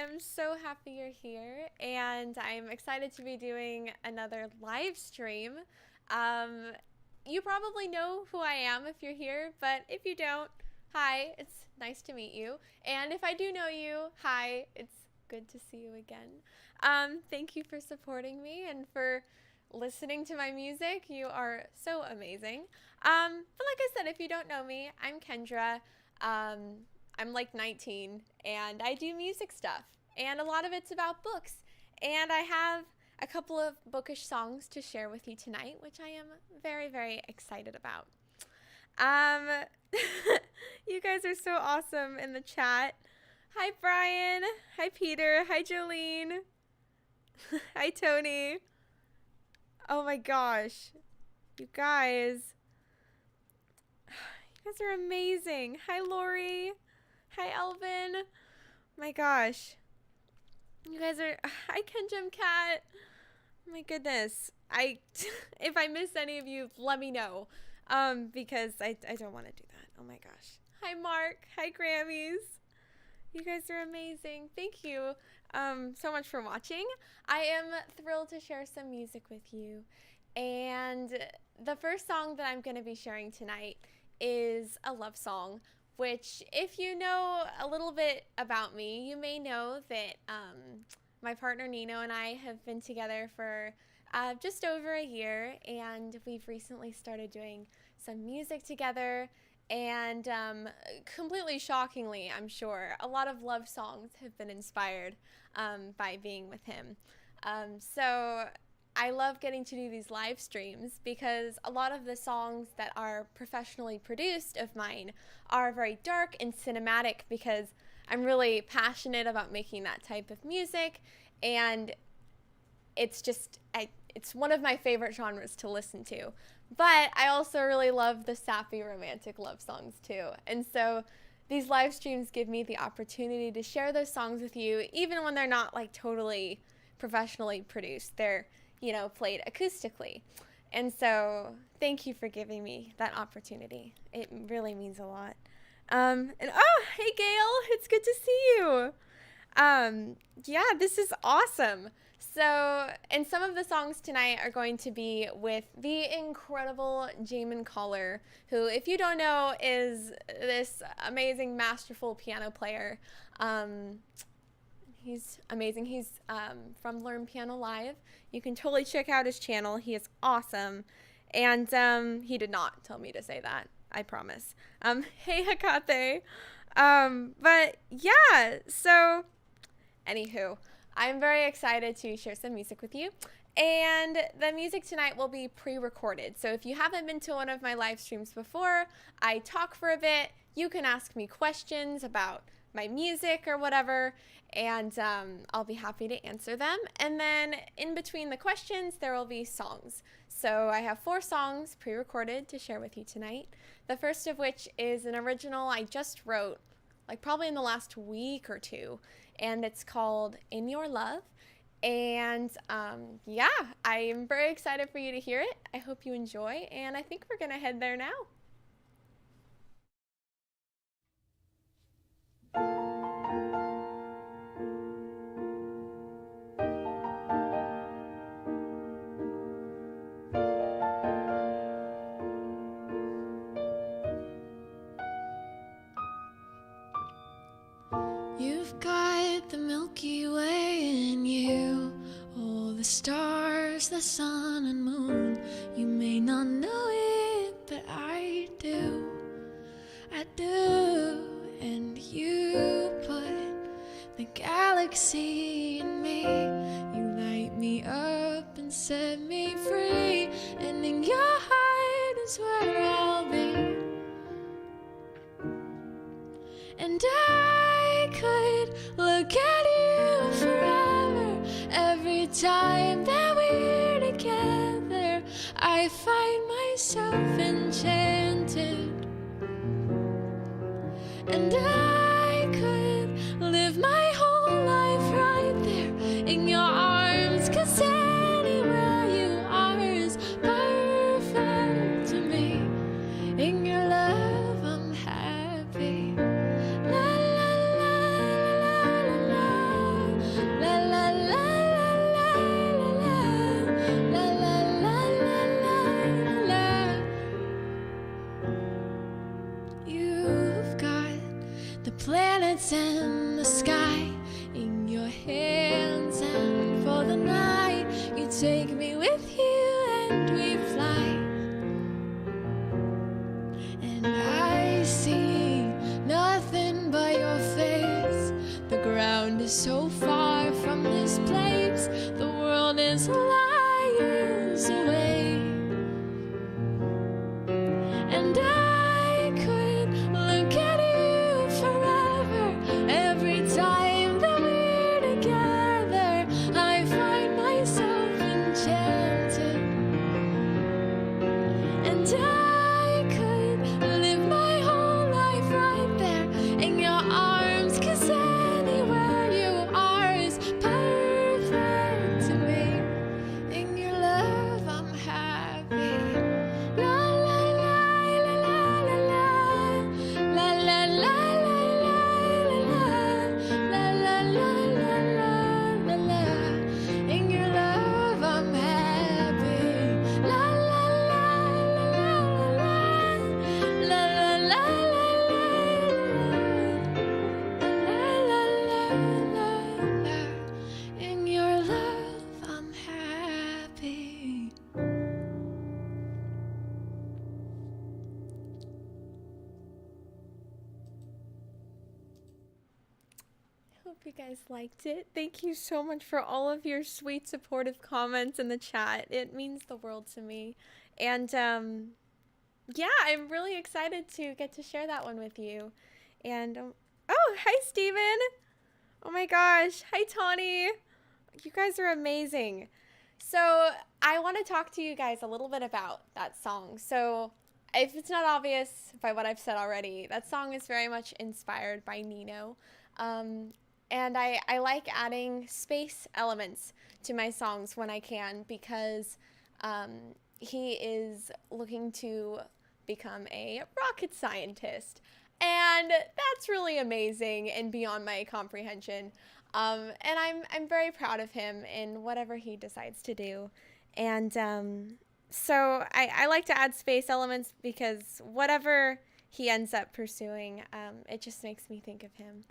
I'm so happy you're here, and I'm excited to be doing another live stream. Um, you probably know who I am if you're here, but if you don't, hi, it's nice to meet you. And if I do know you, hi, it's good to see you again. Thank you for supporting me and for listening to my music. You are so amazing. But like I said, if you don't know me, I'm Kendra. I'm like 19 and I do music stuff, and a lot of it's about books. And I have a couple of bookish songs to share with you tonight, which I am very, very excited about. Um, you guys are so awesome in the chat. Hi, Brian. Hi, Peter. Hi, Jolene. Hi, Tony. Oh my gosh. You guys. You guys are amazing. Hi, Lori. Hi, Elvin. My gosh. You guys are... Hi, Kenjum Cat. My goodness. If I miss any of you, let me know. Because I don't want to do that. Oh my gosh. Hi, Mark. Hi, Grammys. You guys are amazing. Thank you so much for watching. I am thrilled to share some music with you. And the first song that I'm going to be sharing tonight is a love song, which, if you know a little bit about me, you may know that my partner Nino and I have been together for just over a year, and we've recently started doing some music together. And completely shockingly, I'm sure, a lot of love songs have been inspired by being with him. So I love getting to do these live streams because a lot of the songs that are professionally produced of mine are very dark and cinematic, because I'm really passionate about making that type of music, and it's just, it's one of my favorite genres to listen to. But I also really love the sappy romantic love songs too. And so these live streams give me the opportunity to share those songs with you, even when they're not like totally professionally produced. They're, you know, played acoustically. And so thank you for giving me that opportunity. It really means a lot. And oh, hey Gail, it's good to see you. Yeah, this is awesome. So, and some of the songs tonight are going to be with the incredible Jamin Coller, who, if you don't know, is this amazing, masterful piano player. He's amazing. He's from Learn Piano Live. You can totally check out his channel. He is awesome. And he did not tell me to say that, I promise. Hey, Hakate. But yeah, so anywho, I'm very excited to share some music with you. And the music tonight will be pre-recorded. So if you haven't been to one of my live streams before, I talk for a bit. You can ask me questions about my music or whatever, and I'll be happy to answer them. And then in between the questions, there will be songs. So I have 4 songs pre-recorded to share with you tonight. The first of which is an original I just wrote, like probably in the last week or 2. And it's called In Your Love. And yeah, I am very excited for you to hear it. I hope you enjoy, and I think we're gonna head there now. You've got the Milky Way in you, all the stars, the sun and moon. You may not know it, but I do. I do. And you put the galaxy in me. You light me up and set me free. And in your heart is where I'll be. And I could look at you forever. Every time that we're together, I find myself enchanted. And I could live my whole life right there in your arms, 'cause anywhere you are is perfect to me. In your love I'm happy. La la la la la la. lights in the sky in your hands, and for the night you take me with you and we fly. And I see nothing but your face. The ground is so far from this place, the world is liars away. And I could look at you forever. Every time that we're together, I find myself enchanted. And I could live my whole life right there in your arms, 'cause anywhere you are is perfect to me. In your love I'm happy. La la la la la la la la la la la la la la. In your love I'm happy. La la la la la la la la. In your love I'm happy. Hope you guys liked it. Thank you so much for all of your sweet, supportive comments in the chat. It means the world to me. And yeah, I'm really excited to get to share that one with you. And oh, hi, Steven. Oh my gosh. Hi, Tawny. You guys are amazing. So I want to talk to you guys a little bit about that song. So if it's not obvious by what I've said already, that song is very much inspired by Nino. And I like adding space elements to my songs when I can, because he is looking to become a rocket scientist. And that's really amazing and beyond my comprehension. And I'm very proud of him in whatever he decides to do. And so I like to add space elements because whatever he ends up pursuing, it just makes me think of him.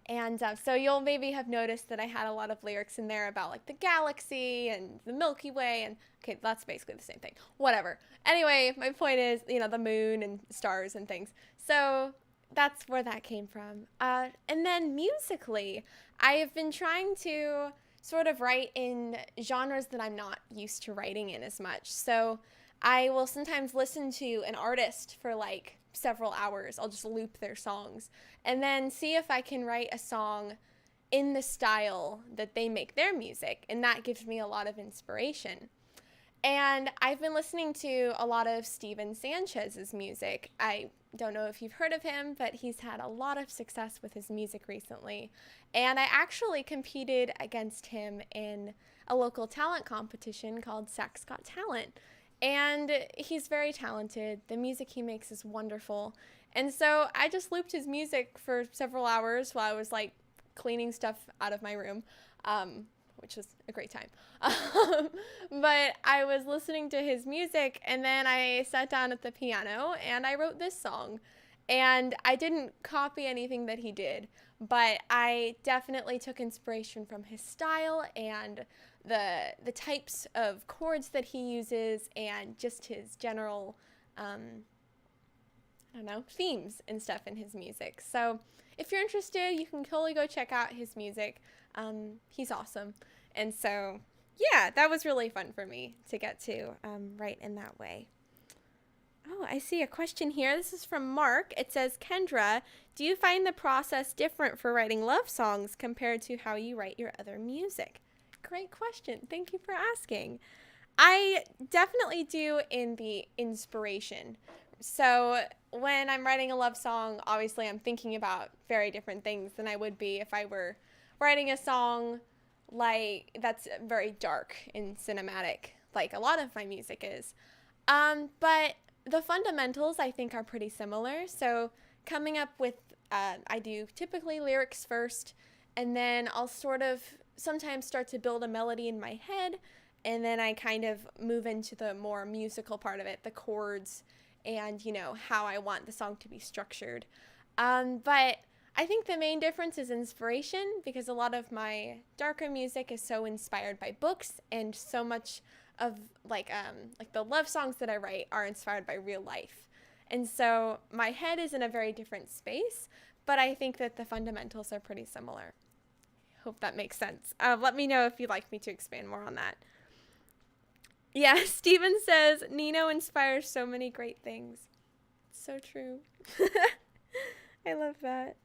And so you'll maybe have noticed that I had a lot of lyrics in there about like the galaxy and the Milky Way, and okay, that's basically the same thing. Whatever. Anyway, my point is, you know, the moon and stars and things. So that's where that came from. And then musically, I have been trying to sort of write in genres that I'm not used to writing in as much. So I will sometimes listen to an artist for like several hours. I'll just loop their songs and then see if I can write a song in the style that they make their music, and that gives me a lot of inspiration. And I've been listening to a lot of Steven Sanchez's music. I don't know if you've heard of him, but he's had a lot of success with his music recently. And I actually competed against him in a local talent competition called Sax Got Talent. And he's very talented. The music he makes is wonderful. And so I just looped his music for several hours while I was like cleaning stuff out of my room, which was a great time. But I was listening to his music, and then I sat down at the piano and I wrote this song. And I didn't copy anything that he did, but I definitely took inspiration from his style and the types of chords that he uses, and just his general, I don't know, themes and stuff in his music. So if you're interested, you can totally go check out his music. He's awesome. And so, yeah, that was really fun for me to get to write in that way. Oh, I see a question here. This is from Mark. It says, Kendra, do you find the process different for writing love songs compared to how you write your other music? Great question. Thank you for asking. I definitely do in the inspiration. So when I'm writing a love song, obviously I'm thinking about very different things than I would be if I were writing a song like that's very dark and cinematic, like a lot of my music is. But the fundamentals I think are pretty similar. So coming up with, I do typically lyrics first, and then I'll sort of sometimes start to build a melody in my head, and then I kind of move into the more musical part of it, the chords and, you know, how I want the song to be structured. But I think the main difference is inspiration, because a lot of my darker music is so inspired by books, and so much of like the love songs that I write are inspired by real life. And so my head is in a very different space, but I think that the fundamentals are pretty similar. Hope that makes sense. Let me know if you'd like me to expand more on that. Yeah, Steven says, Nino inspires so many great things. So true. I love that.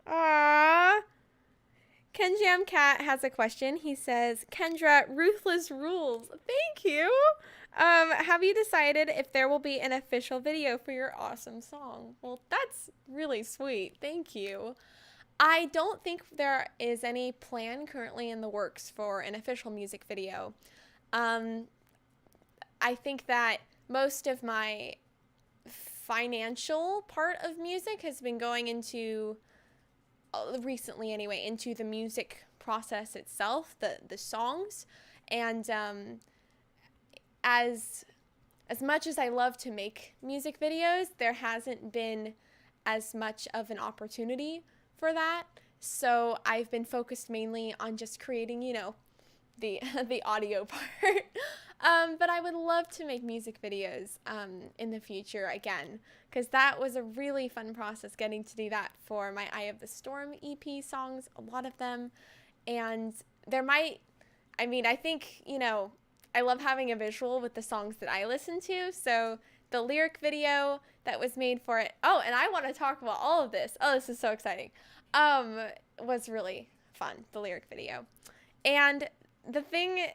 Aww. Ken Jam Cat has a question. He says, Kendra, ruthless rules. Thank you. Have you decided if there will be an official video for your awesome song? Well, that's really sweet. Thank you. I don't think there is any plan currently in the works for an official music video. I think that most of my financial part of music has been going into, recently anyway, into the music process itself, the songs. And as much as I love to make music videos, there hasn't been as much of an opportunity for that. So I've been focused mainly on just creating, the audio part. But I would love to make music videos in the future again, because that was a really fun process, getting to do that for my Eye of the Storm EP songs, a lot of them. And I think, I love having a visual with the songs that I listen to. So the lyric video that was made for it, and I want to talk about all of this. Oh, this is so exciting. Was really fun, the lyric video. And the thing,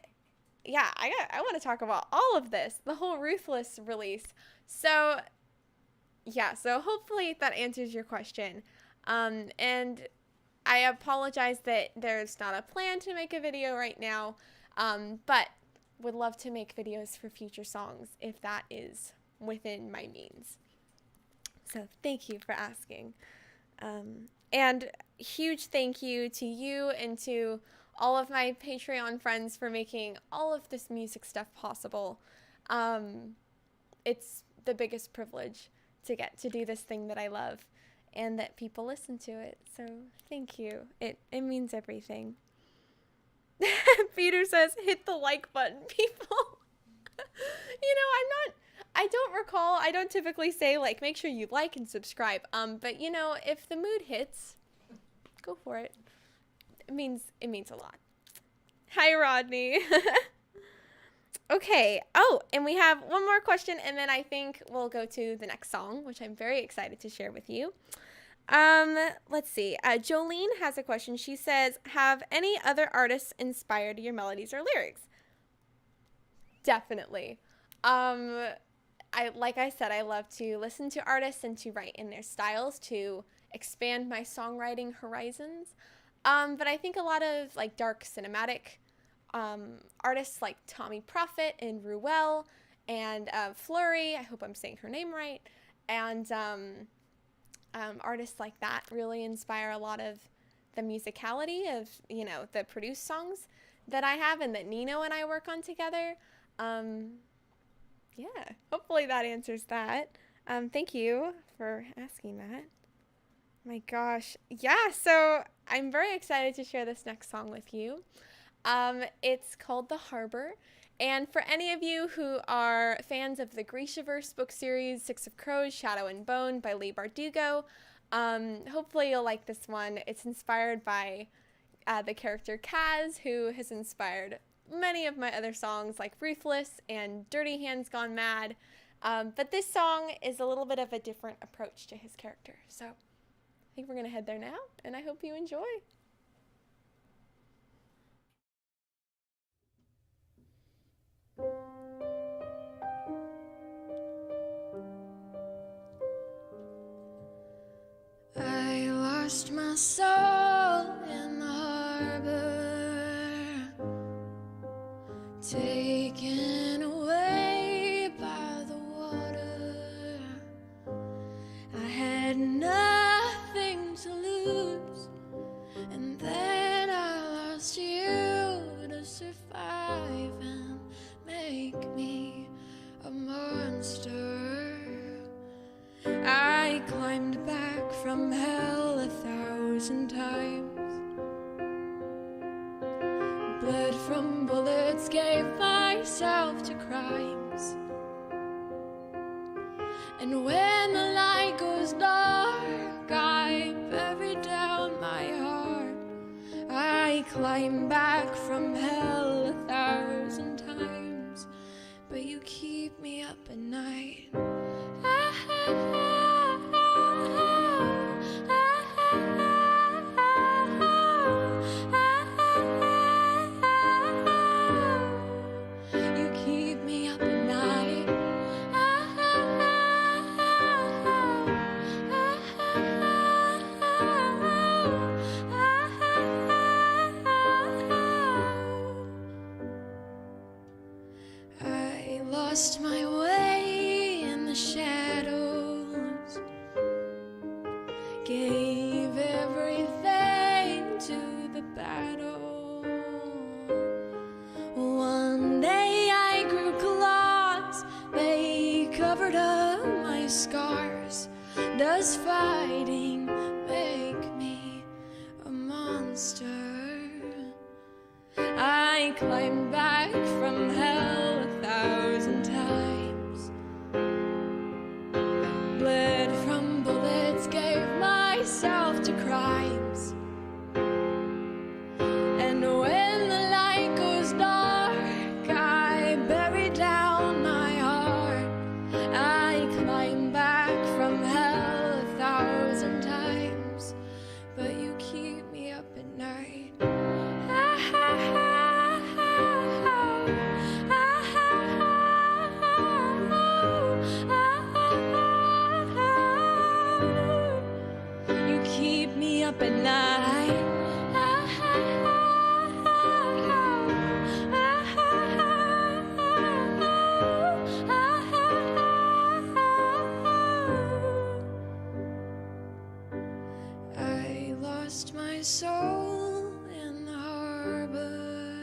I want to talk about all of this, the whole Ruthless release. So hopefully that answers your question. And I apologize that there's not a plan to make a video right now, but would love to make videos for future songs if that is within my means. So thank you for asking. And huge thank you to you and to all of my Patreon friends for making all of this music stuff possible. It's the biggest privilege to get to do this thing that I love and that people listen to it. So thank you. It means everything. Peter says, hit the like button, people. I don't typically say, make sure you like and subscribe. But if the mood hits, go for it. It means a lot. Hi, Rodney. Okay. Oh, and we have one more question, and then I think we'll go to the next song, which I'm very excited to share with you. Let's see. Jolene has a question. She says, have any other artists inspired your melodies or lyrics? Definitely. Like I said, I love to listen to artists and to write in their styles to expand my songwriting horizons. But I think a lot of dark cinematic artists like Tommy Prophet and Ruel and Flurry, I hope I'm saying her name right, and artists like that really inspire a lot of the musicality of, the produced songs that I have and that Nino and I work on together. Hopefully that answers that. Thank you for asking that. My gosh. Yeah, so I'm very excited to share this next song with you. It's called The Harbor. And for any of you who are fans of the Grishaverse book series, Six of Crows, Shadow and Bone by Leigh Bardugo, hopefully you'll like this one. It's inspired by the character Kaz, who has inspired many of my other songs like Ruthless and Dirty Hands Gone Mad. But this song is a little bit of a different approach to his character. So I think we're going to head there now, and I hope you enjoy. I lost my soul in the harbor, taken away by the water. I had nothing to lose, and then I lost you to survive and make me a monster. I climbed back from hell myself to crimes. And when the light goes dark, I bury down my heart. I climb back from hell 1,000 times, but you keep me up at night. You keep me up at night. I lost my way in the shadows, gave everything to the battle. One day I grew claws, they covered up my scars. Does fighting make me a monster? I climbed back from hell 1,000 times, bled from bullets, gave myself to crimes. And when the light goes dark, I bury down my heart. I climb back from hell 1,000 times, but you keep me up at night. You keep me up at night. I lost my soul in the harbor,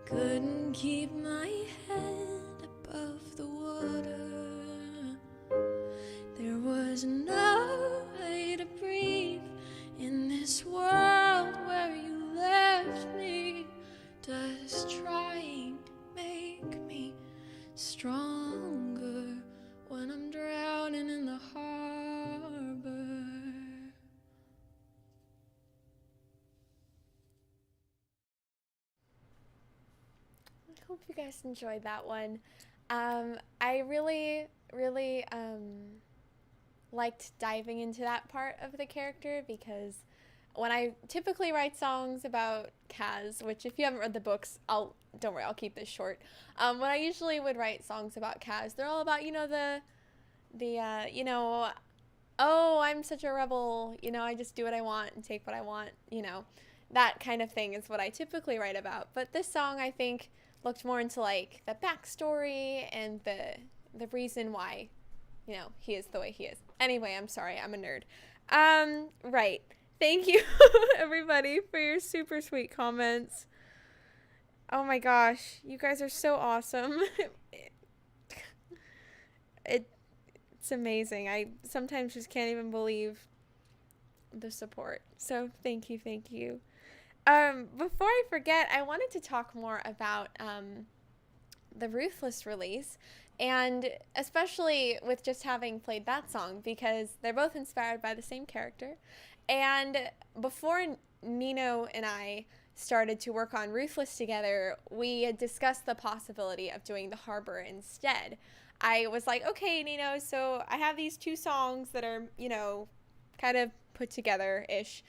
couldn't keep my head above the water. There was no way to breathe in this world where you left me. Does trying make me stronger when I'm drowning in the harbor? I hope you guys enjoyed that one. I really liked diving into that part of the character, because when I typically write songs about Kaz, which if you haven't read the books, don't worry, I'll keep this short. When I usually would write songs about Kaz, they're all about, oh, I'm such a rebel, I just do what I want and take what I want, that kind of thing is what I typically write about. But this song, I think, looked more into like the backstory and the reason why, he is the way he is. Anyway, I'm sorry, I'm a nerd. Right. Thank you, everybody, for your super sweet comments. Oh my gosh, you guys are so awesome. It's amazing. I sometimes just can't even believe the support. So thank you, thank you. Before I forget, I wanted to talk more about the Ruthless release, and especially with just having played that song, because they're both inspired by the same character. And before Nino and I started to work on Ruthless together, we had discussed the possibility of doing The Harbor instead. I was like, okay, Nino, so I have these two songs that are, kind of put together-ish.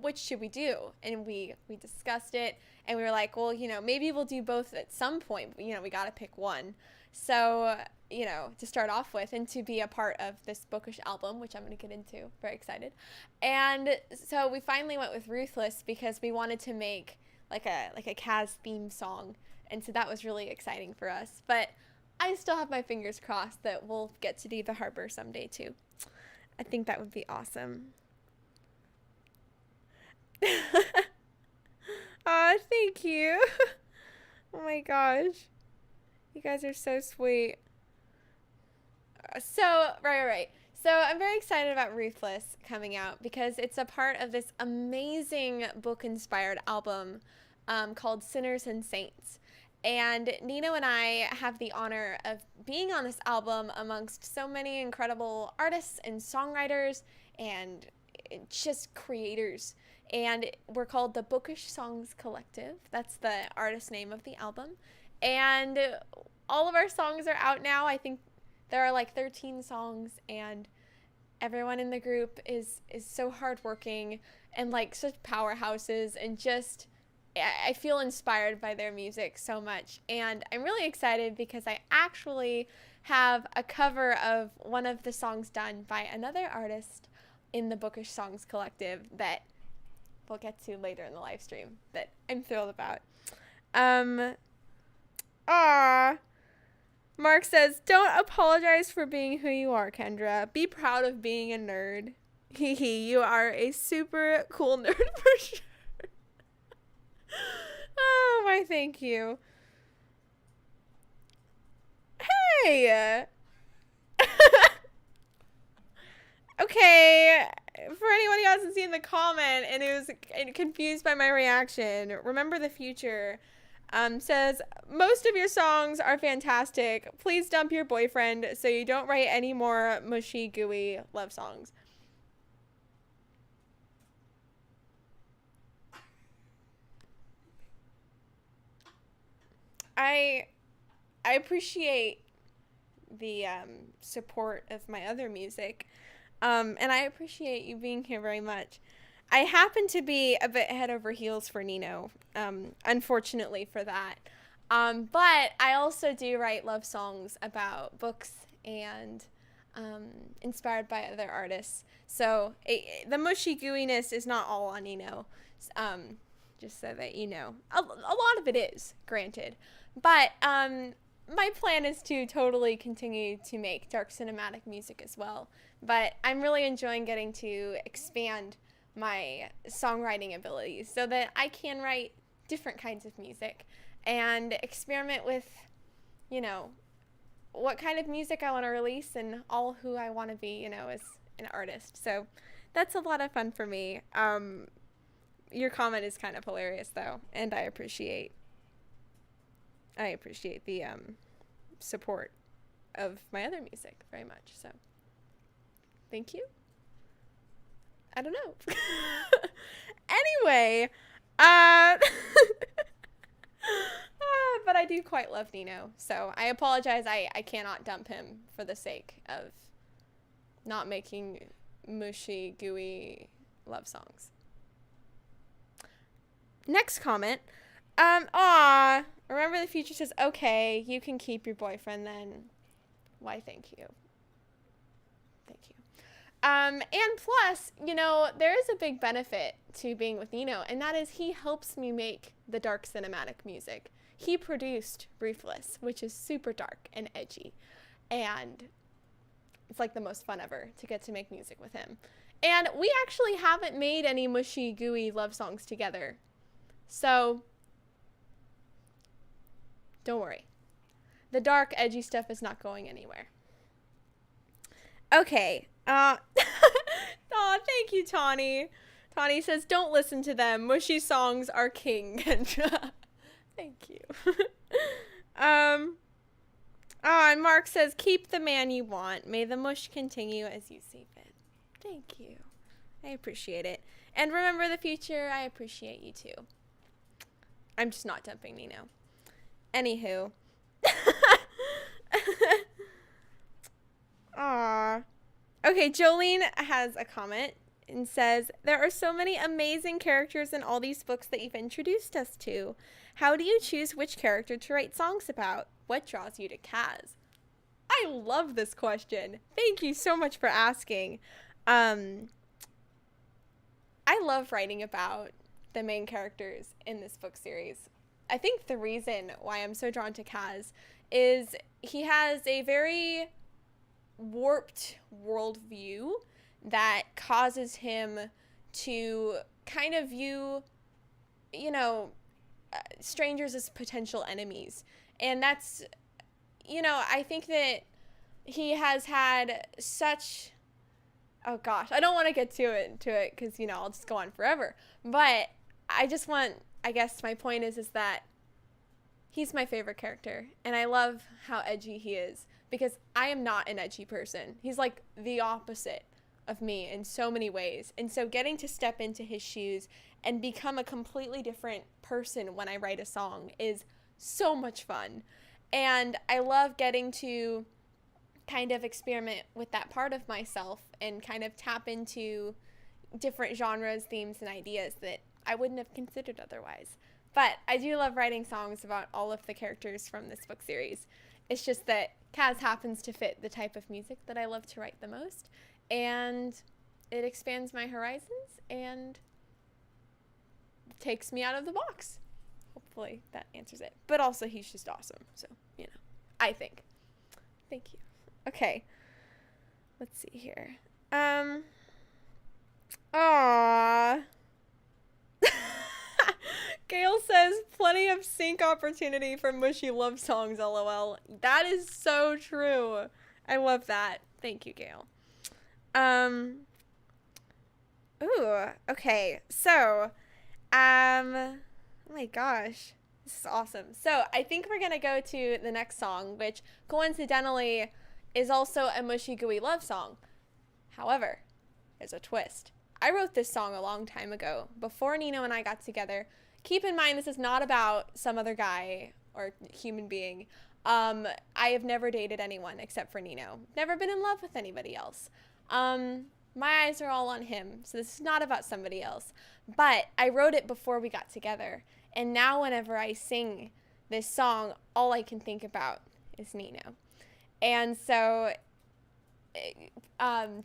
Which should we do? And we discussed it, and we were like, well, maybe we'll do both at some point. We got to pick one. So, to start off with, and to be a part of this bookish album, which I'm going to get into. Very excited. And so we finally went with Ruthless because we wanted to make like a Kaz theme song. And so that was really exciting for us. But I still have my fingers crossed that we'll get to do The Harbor someday too. I think that would be awesome. Aw, thank you. Oh my gosh. You guys are so sweet. So, right. So I'm very excited about Ruthless coming out because it's a part of this amazing book-inspired album called Sinners and Saints. And Nino and I have the honor of being on this album amongst so many incredible artists and songwriters and just creators. And we're called the Bookish Songs Collective. That's the artist name of the album. And all of our songs are out now. I think there are like 13 songs, and everyone in the group is so hardworking and like such powerhouses, and just I feel inspired by their music so much. And I'm really excited because I actually have a cover of one of the songs done by another artist in the Bookish Songs Collective that we'll get to later in the live stream that I'm thrilled about. Mark says, don't apologize for being who you are, Kendra. Be proud of being a nerd. You are a super cool nerd for sure. Oh, my thank you. Hey! Okay, for anyone who hasn't seen the comment and is confused by my reaction, Remember the Future says, most of your songs are fantastic. Please dump your boyfriend so you don't write any more mushy, gooey love songs. I appreciate the support of my other music, and I appreciate you being here very much. I happen to be a bit head over heels for Nino, unfortunately for that. But I also do write love songs about books and inspired by other artists. So the mushy gooiness is not all on Nino, just so that you know. A lot of it is, granted. But my plan is to totally continue to make dark cinematic music as well. But I'm really enjoying getting to expand my songwriting abilities so that I can write different kinds of music and experiment with, you know, what kind of music I want to release and all who I want to be, you know, as an artist. So that's a lot of fun for me. Your comment is kind of hilarious though, and I appreciate the support of my other music very much. So thank you. I don't know. Anyway, but I do quite love Nino, so I apologize. I cannot dump him for the sake of not making mushy, gooey love songs. Next comment. Remember the Future says, okay, you can keep your boyfriend then. Why, thank you. Thank you. And plus, you know, there is a big benefit to being with Nino, and that is he helps me make the dark cinematic music. He produced Ruthless, which is super dark and edgy, and it's like the most fun ever to get to make music with him. And we actually haven't made any mushy, gooey love songs together, so don't worry. The dark, edgy stuff is not going anywhere. Okay. Aw, thank you, Tawny. Tawny says, don't listen to them. Mushy songs are king, Kendra. Thank you. And Mark says, keep the man you want. May the mush continue as you see fit. Thank you. I appreciate it. And Remember the Future, I appreciate you too. I'm just not dumping Nino. Anywho. Aww. Okay, Jolene has a comment and says, there are so many amazing characters in all these books that you've introduced us to. How do you choose which character to write songs about? What draws you to Kaz? I love this question. Thank you so much for asking. I love writing about the main characters in this book series. I think the reason why I'm so drawn to Kaz is he has a very warped worldview that causes him to kind of view, you know, strangers as potential enemies. And that's, you know, I think that he has had such, oh gosh, I don't want to get to it because, you know, I'll just go on forever. But I I guess my point is that he's my favorite character, and I love how edgy he is, because I am not an edgy person. He's like the opposite of me in so many ways. And so getting to step into his shoes and become a completely different person when I write a song is so much fun. And I love getting to kind of experiment with that part of myself and kind of tap into different genres, themes, and ideas that I wouldn't have considered otherwise. But I do love writing songs about all of the characters from this book series. It's just that Kaz happens to fit the type of music that I love to write the most, and it expands my horizons and takes me out of the box. Hopefully that answers it. But also, he's just awesome. So, I think. Thank you. Okay. Let's see here. Aww. Gail says, plenty of sync opportunity for mushy love songs, lol. That is so true. I love that. Thank you, Gail. Ooh, okay. So, oh my gosh. This is awesome. So, I think we're going to go to the next song, which coincidentally is also a mushy gooey love song. However, there's a twist. I wrote this song a long time ago, before Nino and I got together. Keep in mind, this is not about some other guy or human being. I have never dated anyone except for Nino. Never been in love with anybody else. My eyes are all on him, so this is not about somebody else. But I wrote it before we got together, and now whenever I sing this song, all I can think about is Nino. And so,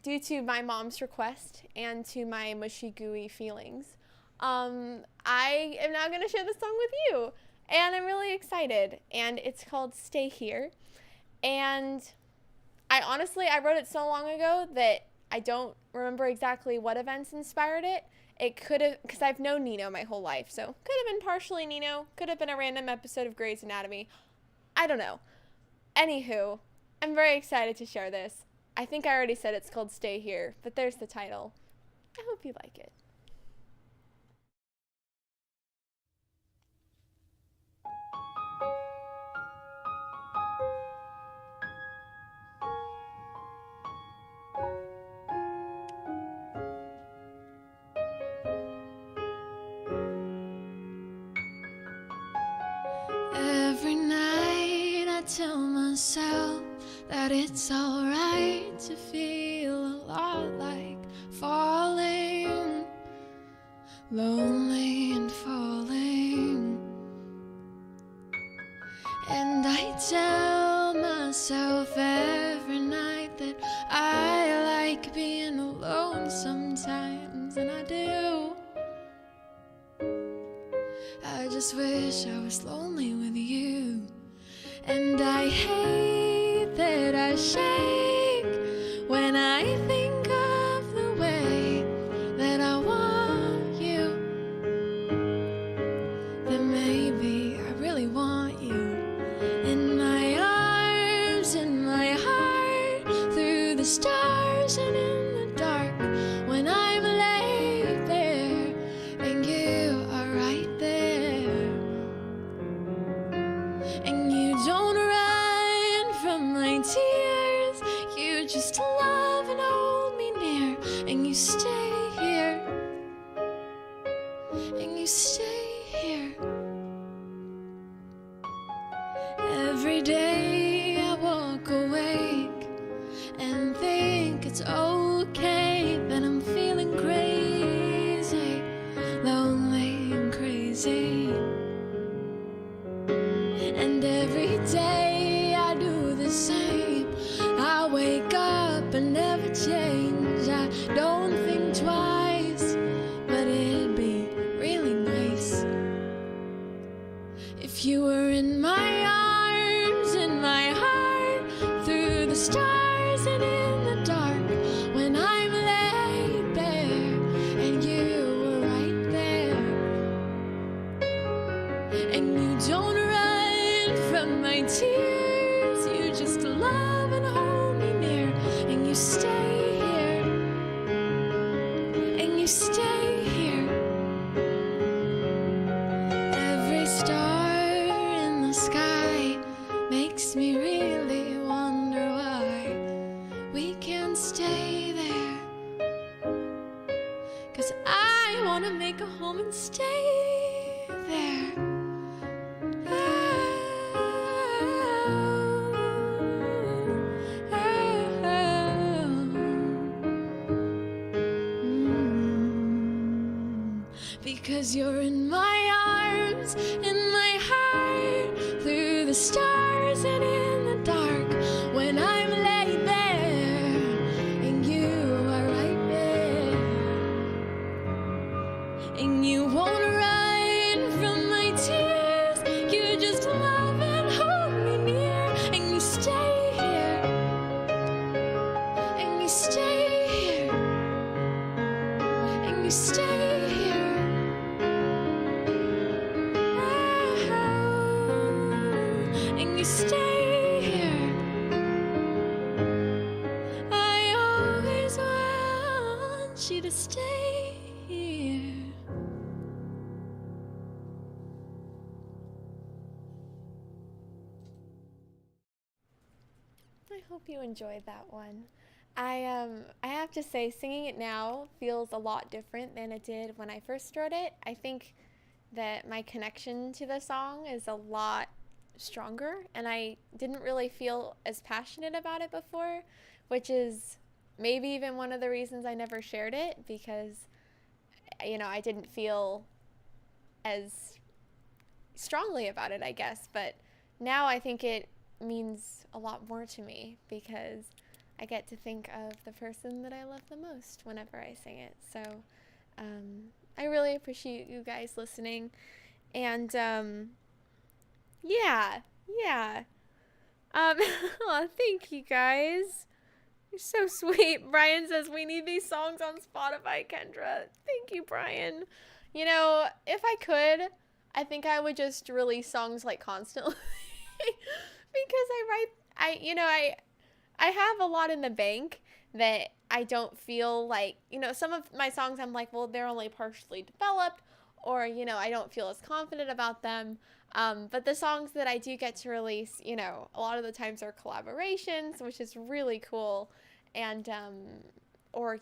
due to my mom's request and to my mushy gooey feelings, I am now going to share this song with you, and I'm really excited. And it's called Stay Here. And I wrote it so long ago that I don't remember exactly what events inspired it. It could have, because I've known Nino my whole life, so could have been partially Nino, could have been a random episode of Grey's Anatomy. I don't know. Anywho, I'm very excited to share this. I think I already said it's called Stay Here, but there's the title. I hope you like it. Every night I tell myself that it's alright to feel a lot like falling, lonely and falling. And I tell myself every night that I like being alone sometimes, and I do. I just wish I was lonely with you. And I hate that I shake when I think of the way that I want you. Then maybe I really want you in my arms, in my heart, through the stars and in the dark, when I'm laid there and you are right there. And you don't run from my tears, you just love and hold me near, and you stay here, and you stay here. Every day I walk awake and think it's okay that I'm feeling crazy, lonely and crazy. And every day I do the same. I wake up and never change. I don't think twice, but it'd be really nice if you were in my arms, in my heart, through the stars and in the dark, when I'm laid bare and you were right there. And you don't run from my tears, you just love and hold me near, and you stay here, and you stay here. because you're in my arms, in my heart, through the stars and in the dark. When I'm laid there and you are right there, and you won't run from my tears, you just love and hold me near, and you stay here, and you stay here, and you stay here. And you stay here. I always want you to stay here. I hope you enjoyed that one. I have to say, singing it now feels a lot different than it did when I first wrote it. I think that my connection to the song is a lot stronger, and I didn't really feel as passionate about it before, which is maybe even one of the reasons I never shared it, because I didn't feel as strongly about it, I guess. But now I think it means a lot more to me, because I get to think of the person that I love the most whenever I sing it. So I really appreciate you guys listening, and yeah. Aw, thank you guys. You're so sweet. Brian says we need these songs on Spotify, Kendra. Thank you, Brian. If I could, I think I would just release songs like constantly because I have a lot in the bank that I don't feel like, some of my songs I'm like, well, they're only partially developed, or, I don't feel as confident about them. But the songs that I do get to release, a lot of the times are collaborations, which is really cool, and, or,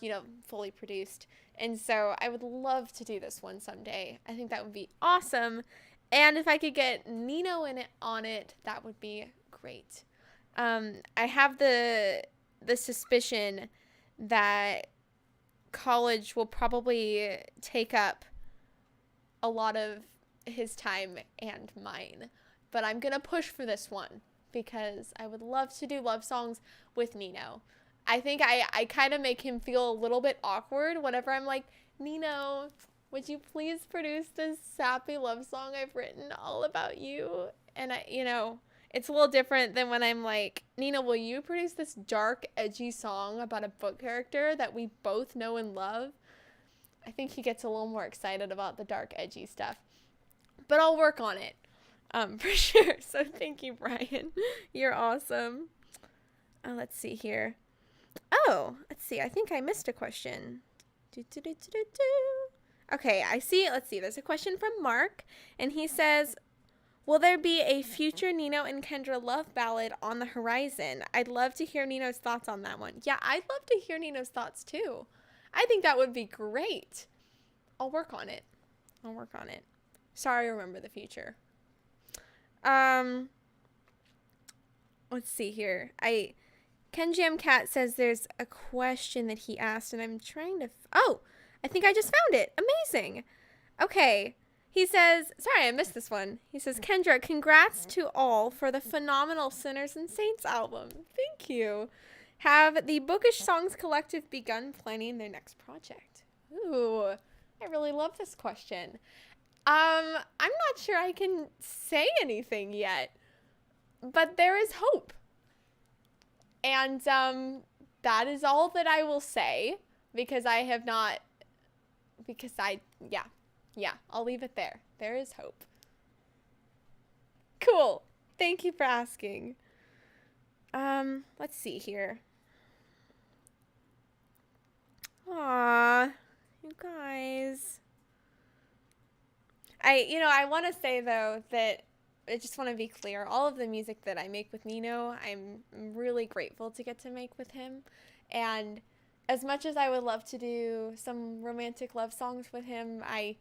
fully produced. And so I would love to do this one someday. I think that would be awesome. And if I could get Nino on it, that would be great. I have the suspicion that college will probably take up a lot of his time and mine, but I'm gonna push for this one because I would love to do love songs with Nino. I think I kind of make him feel a little bit awkward whenever I'm like, Nino, would you please produce this sappy love song I've written all about you? And it's a little different than when I'm like, Nina, will you produce this dark, edgy song about a book character that we both know and love? I think he gets a little more excited about the dark, edgy stuff. But I'll work on it, for sure. So thank you, Brian. You're awesome. Let's see here. Oh, let's see. I think I missed a question. Okay, I see. Let's see. There's a question from Mark, and he says, will there be a future Nino and Kendra love ballad on the horizon? I'd love to hear Nino's thoughts on that one. Yeah, I'd love to hear Nino's thoughts too. I think that would be great. I'll work on it. Sorry, remember the future. Let's see here. Ken Jam Cat says there's a question that he asked, and I'm trying to... Oh, I think I just found it. Amazing. Okay. He says, sorry, I missed this one. He says, Kendra, congrats to all for the phenomenal Sinners and Saints album. Thank you. Have the Bookish Songs Collective begun planning their next project? Ooh, I really love this question. I'm not sure I can say anything yet, but there is hope. And that is all that I will say, because I'll leave it there. There is hope. Cool. Thank you for asking. Let's see here. Aw, you guys. I want to say, though, that I just want to be clear. All of the music that I make with Nino, I'm really grateful to get to make with him. And as much as I would love to do some romantic love songs with him, I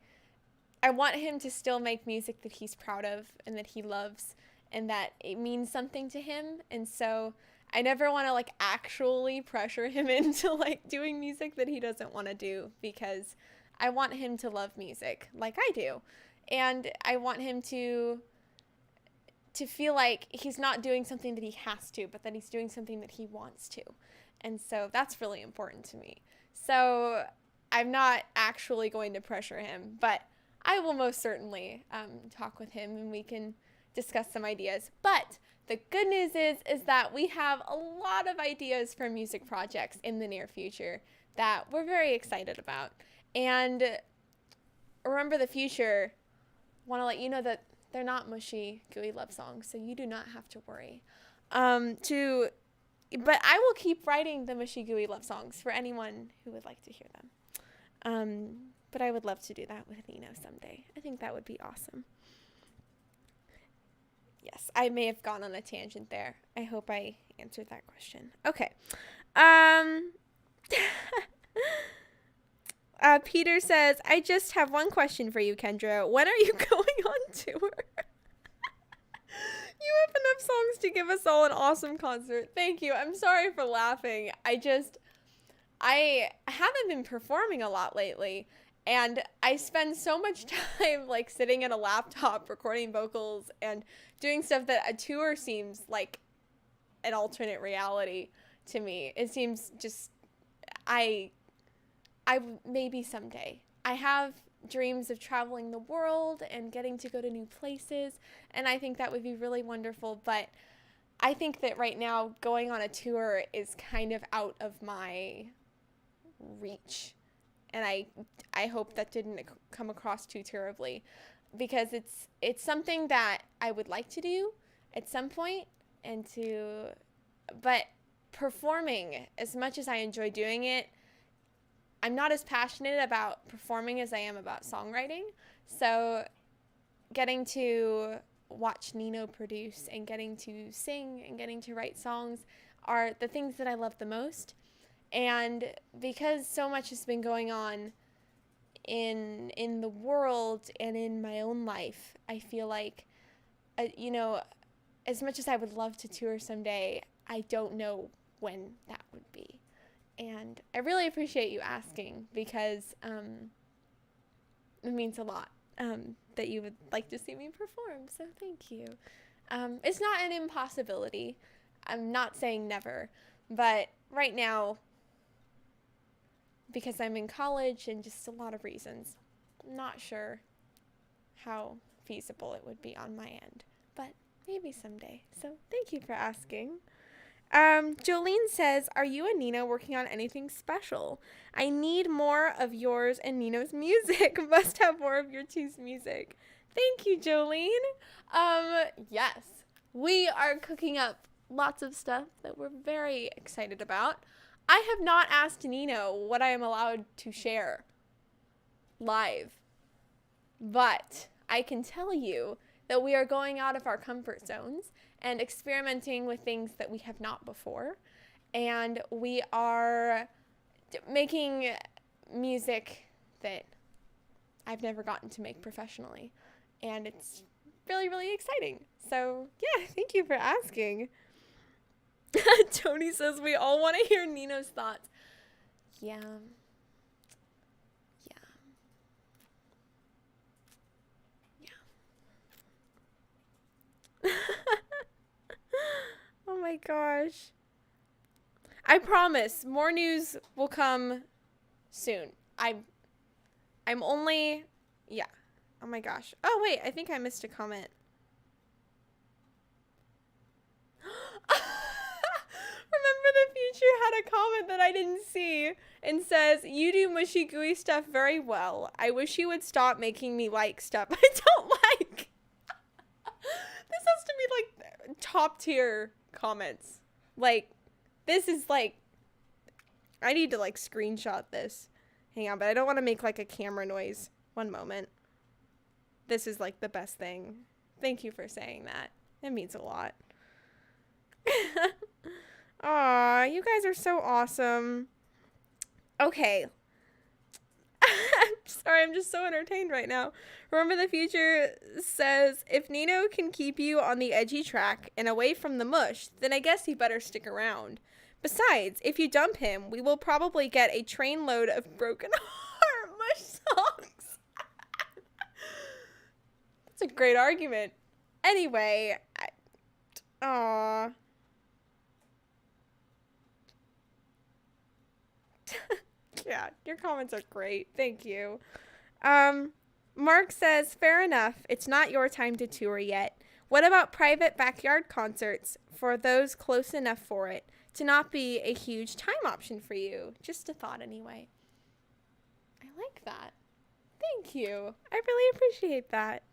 want him to still make music that he's proud of and that he loves and that it means something to him. And so I never want to actually pressure him into doing music that he doesn't want to do, because I want him to love music like I do. And I want him to feel like he's not doing something that he has to, but that he's doing something that he wants to. And so that's really important to me. So I'm not actually going to pressure him, but I will most certainly talk with him and we can discuss some ideas. But the good news is that we have a lot of ideas for music projects in the near future that we're very excited about. And remember the future, want to let you know that they're not mushy, gooey love songs, so you do not have to worry. But I will keep writing the mushy, gooey love songs for anyone who would like to hear them. But I would love to do that with Nino someday. I think that would be awesome. Yes, I may have gone on a tangent there. I hope I answered that question. Okay. Peter says, I just have one question for you, Kendra. When are you going on tour? You have enough songs to give us all an awesome concert. Thank you. I'm sorry for laughing. I haven't been performing a lot lately, and I spend so much time like sitting at a laptop recording vocals and doing stuff that a tour seems like an alternate reality to me. It seems just, I maybe someday. I have dreams of traveling the world and getting to go to new places, and I think that would be really wonderful, but I think that right now going on a tour is kind of out of my reach, and I hope that didn't come across too terribly, because it's something that I would like to do at some point, but performing, as much as I enjoy doing it, I'm not as passionate about performing as I am about songwriting. So getting to watch Nino produce and getting to sing and getting to write songs are the things that I love the most. And because so much has been going on in the world and in my own life, I feel like, as much as I would love to tour someday, I don't know when that would be. And I really appreciate you asking, because it means a lot that you would like to see me perform. So thank you. It's not an impossibility. I'm not saying never. But right now, because I'm in college and just a lot of reasons, I'm not sure how feasible it would be on my end. But maybe someday. So thank you for asking. Jolene says, are you and Nino working on anything special? I need more of yours and Nino's music. Must have more of your two's music. Thank you, Jolene. Yes, we are cooking up lots of stuff that we're very excited about. I have not asked Nino what I am allowed to share live, but I can tell you that we are going out of our comfort zones and experimenting with things that we have not before. And we are making music that I've never gotten to make professionally. And it's really, really exciting. So, yeah, thank you for asking. Tony says we all want to hear Nino's thoughts. Yeah. Oh my gosh. I promise more news will come soon. I'm only, yeah. Oh my gosh. Oh wait, I think I missed a comment. Remember the Future had a comment that I didn't see and says, you do mushy gooey stuff very well. I wish you would stop making me like stuff I don't like. This has to be like top tier comments. Like, this is like, I need to like screenshot this. Hang on, but I don't want to make like a camera noise. One moment. This is like the best thing. Thank you for saying that. It means a lot. Aw, you guys are so awesome. Okay. I'm sorry, I'm just so entertained right now. Remember the Future says, if Nino can keep you on the edgy track and away from the mush, then I guess he better stick around. Besides, if you dump him, we will probably get a trainload of broken heart English songs. That's a great argument. Anyway, aw. Yeah, your comments are great. Thank you. Mark says, fair enough. It's not your time to tour yet. What about private backyard concerts for those close enough for it to not be a huge time option for you? Just a thought anyway. I like that. Thank you. I really appreciate that.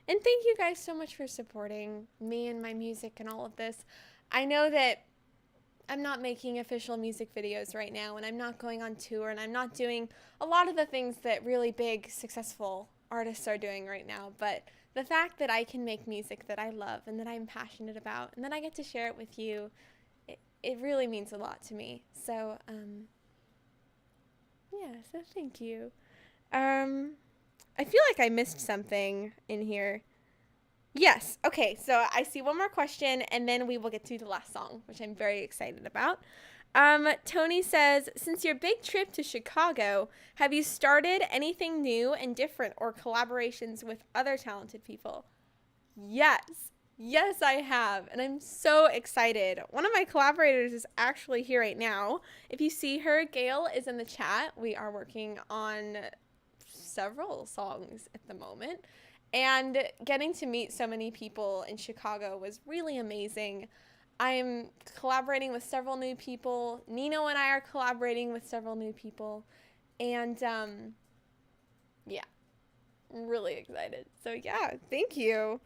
And thank you guys so much for supporting me and my music and all of this. I know that I'm not making official music videos right now, and I'm not going on tour, and I'm not doing a lot of the things that really big, successful artists are doing right now. But the fact that I can make music that I love and that I'm passionate about, and that I get to share it with you, it really means a lot to me. So, yeah, so thank you. I feel like I missed something in here. Yes. Okay. So I see one more question, and then we will get to the last song, which I'm very excited about. Tony says, since your big trip to Chicago, have you started anything new and different or collaborations with other talented people? Yes. Yes, I have. And I'm so excited. One of my collaborators is actually here right now. If you see her, Gail is in the chat. We are working on several songs at the moment. And getting to meet so many people in Chicago was really amazing. I'm collaborating with several new people. Nino and I are collaborating with several new people. And, yeah, really excited. So, yeah, thank you.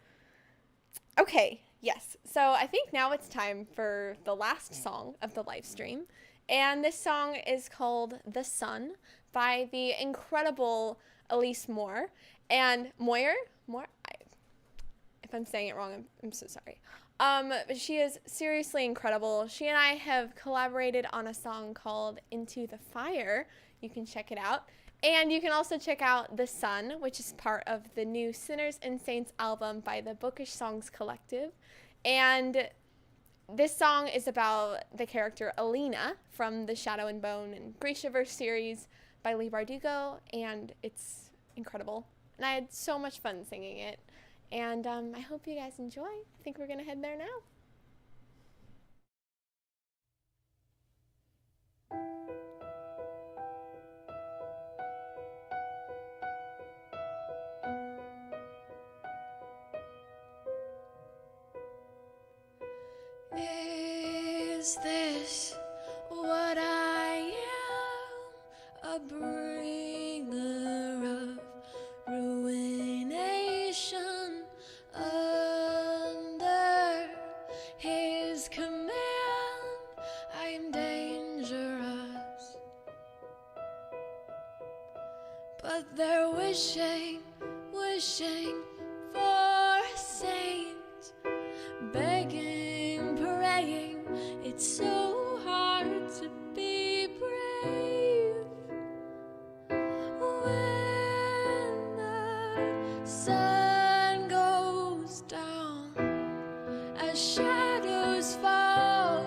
Okay, yes. So I think now it's time for the last song of the live stream. And this song is called The Sun by the incredible EJ Moir. And Moir, if I'm saying it wrong, I'm so sorry. But she is seriously incredible. She and I have collaborated on a song called Into the Fire. You can check it out. And you can also check out The Sun, which is part of the new Sinners and Saints album by the Bookish Songs Collective. And this song is about the character Alina from the Shadow and Bone and Grishaverse series by Lee Bardugo, and it's incredible. And I had so much fun singing it. And I hope you guys enjoy. I think we're going to head there now. Is this what I am? A bringer of ruination. Under his command, I'm dangerous. But they're wishing for a saint, begging, praying. It's so hard to be brave when the sun goes down, as shadows fall,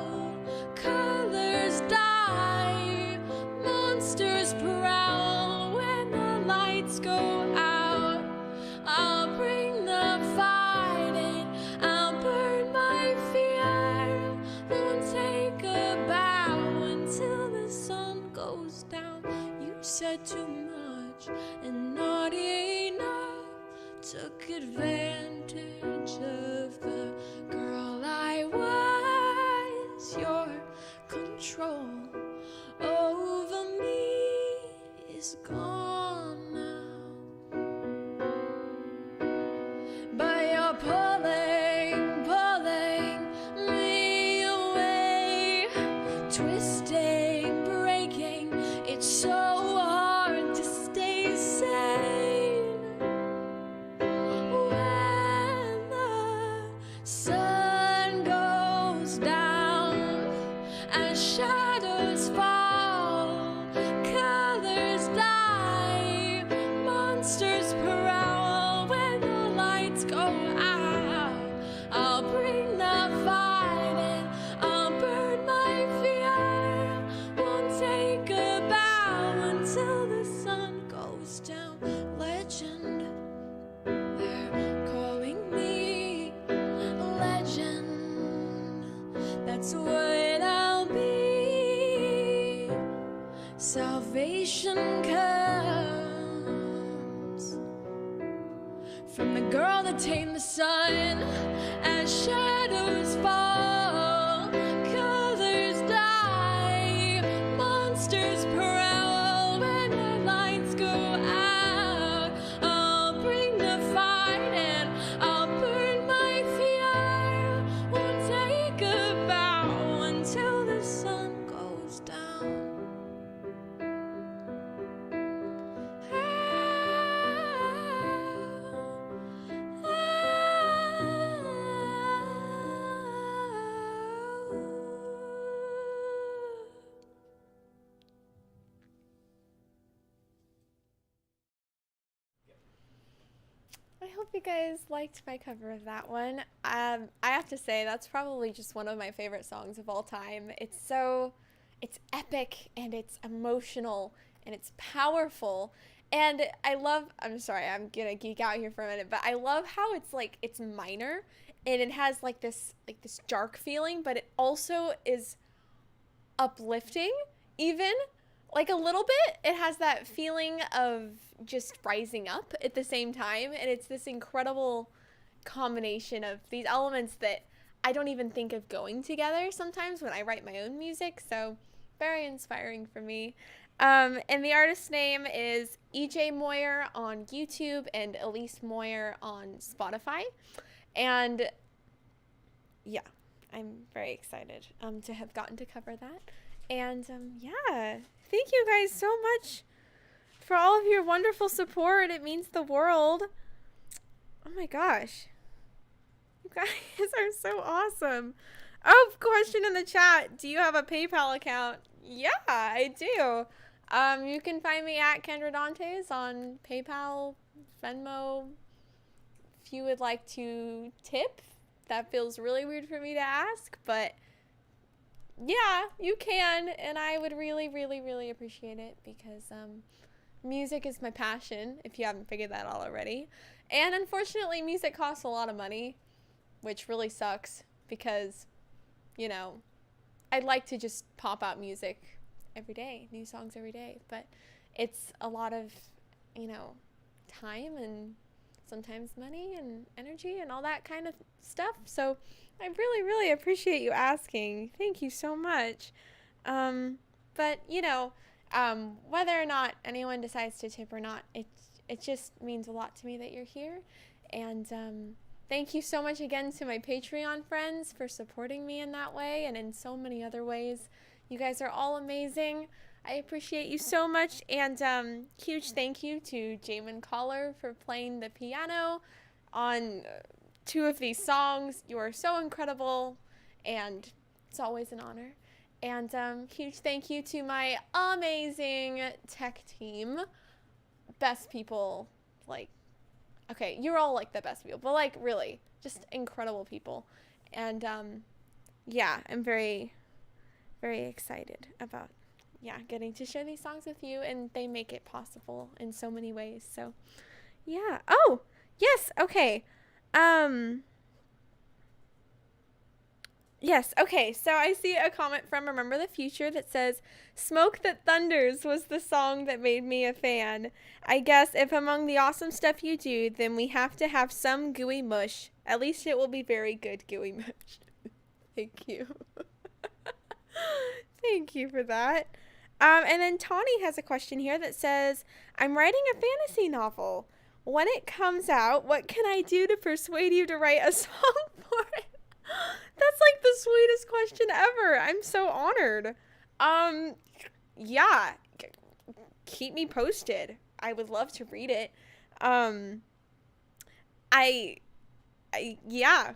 colors die, monsters prowl when the lights go out. I'll bring the fighting, I'll burn my fear, won't take a bow until the sun goes down. You said too much and not enough, took advantage of the girl I was. Your control over me is gone now, but you're pulling me away, twisting, breaking. It's so hard to stay sane when the sun goes down and shadows fall, colors die, monsters prowl when the lights go out. I'll bring the fighting, I'll burn my fear, won't take a bow until the sun goes what I'll be. Salvation comes from the girl that tamed the sun. As shadows fall, colors die, monsters prowl. When the lights go out, I'll bring the fight and I'll burn my fear. Won't take a bow until the sun goes down. I hope you guys liked my cover of that one. I have to say that's probably just one of my favorite songs of all time. It's epic and it's emotional and it's powerful. And I'm sorry, I'm gonna geek out here for a minute, but I love how it's minor and it has this dark feeling, but it also is uplifting even a little bit. It has that feeling of just rising up at the same time, and it's this incredible combination of these elements that I don't even think of going together sometimes when I write my own music. So very inspiring for me. And the artist's name is EJ Moir on YouTube and Elise Moir on Spotify. And yeah, I'm very excited to have gotten to cover that. And yeah, thank you guys so much for all of your wonderful support. It means the world. Oh my gosh. You guys are so awesome. Oh, question in the chat. Do you have a PayPal account? Yeah, I do. You can find me at Kendra Dantes on PayPal, Venmo. If you would like to tip, that feels really weird for me to ask, but yeah, you can, and I would really, really, really appreciate it because music is my passion, if you haven't figured that out already. And unfortunately, music costs a lot of money, which really sucks because, I'd like to just pop out music every day, new songs every day, but it's a lot of, time and sometimes money and energy and all that kind of stuff. So I really, really appreciate you asking. Thank you so much. But whether or not anyone decides to tip or not, it just means a lot to me that you're here. And thank you so much again to my Patreon friends for supporting me in that way and in so many other ways. You guys are all amazing. I appreciate you so much. And huge thank you to Jamin Coller for playing the piano on 2 of these songs. You are so incredible, and it's always an honor. And huge thank you to my amazing tech team. Best people, okay, you're all the best people, but really, just incredible people. And yeah, I'm very, very excited about getting to share these songs with you, and they make it possible in so many ways. So yeah. Oh, yes, okay. Yes, okay, so I see a comment from Remember the Future that says, Smoke That Thunders was the song that made me a fan. I guess if among the awesome stuff you do, then we have to have some gooey mush. At least it will be very good gooey mush. Thank you. Thank you for that. And then Tawny has a question here that says, I'm writing a fantasy novel. When it comes out, what can I do to persuade you to write a song for it? That's the sweetest question ever. I'm so honored. Yeah, keep me posted. I would love to read it. Yeah,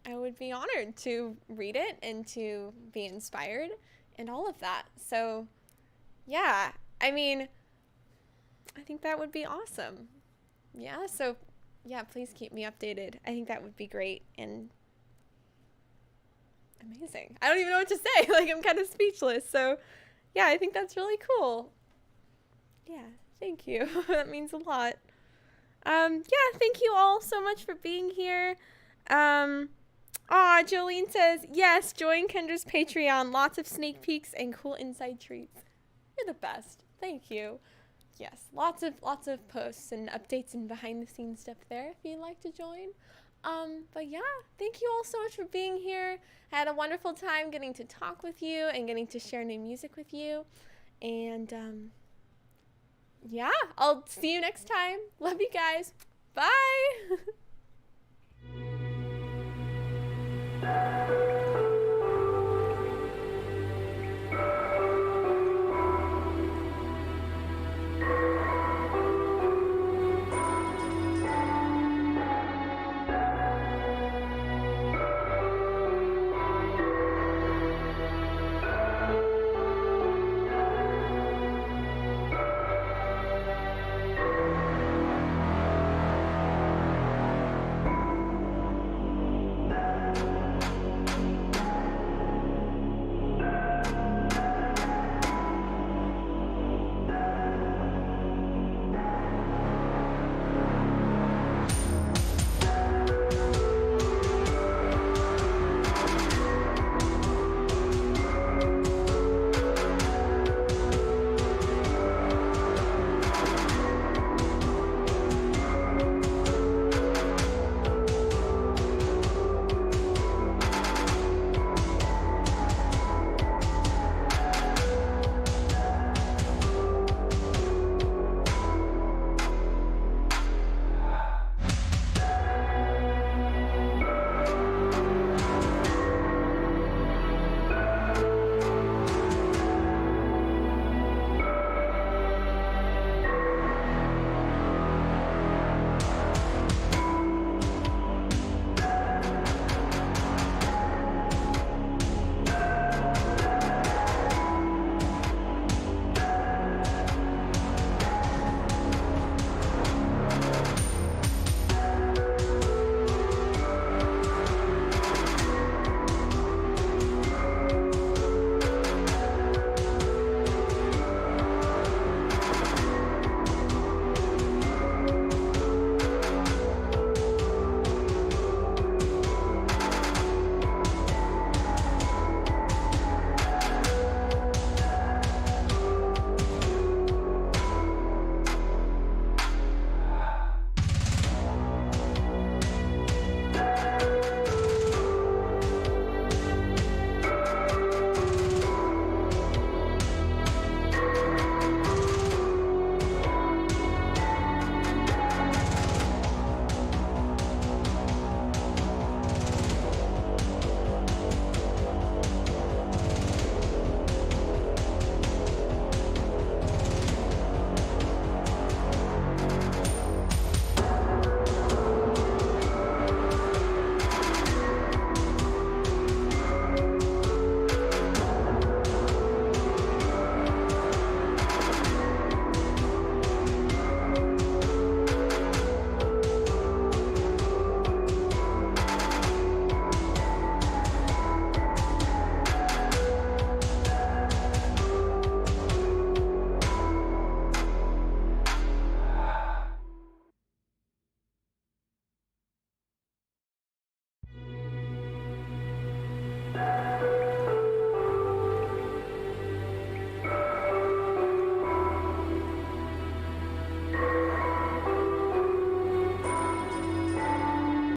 I would be honored to read it and to be inspired and all of that. So yeah, I think that would be awesome. Yeah, so yeah, please keep me updated. I think that would be great and amazing. I don't even know what to say. I'm kind of speechless. So yeah, I think that's really cool. Yeah, thank you. That means a lot. Yeah, thank you all so much for being here. Aw, Jolene says, yes, join Kendra's Patreon. Lots of sneak peeks and cool inside treats. You're the best. Thank you. Yes, lots of posts and updates and behind the scenes stuff there if you'd like to join. But yeah, thank you all so much for being here. I had a wonderful time getting to talk with you and getting to share new music with you. And yeah, I'll see you next time. Love you guys. Bye.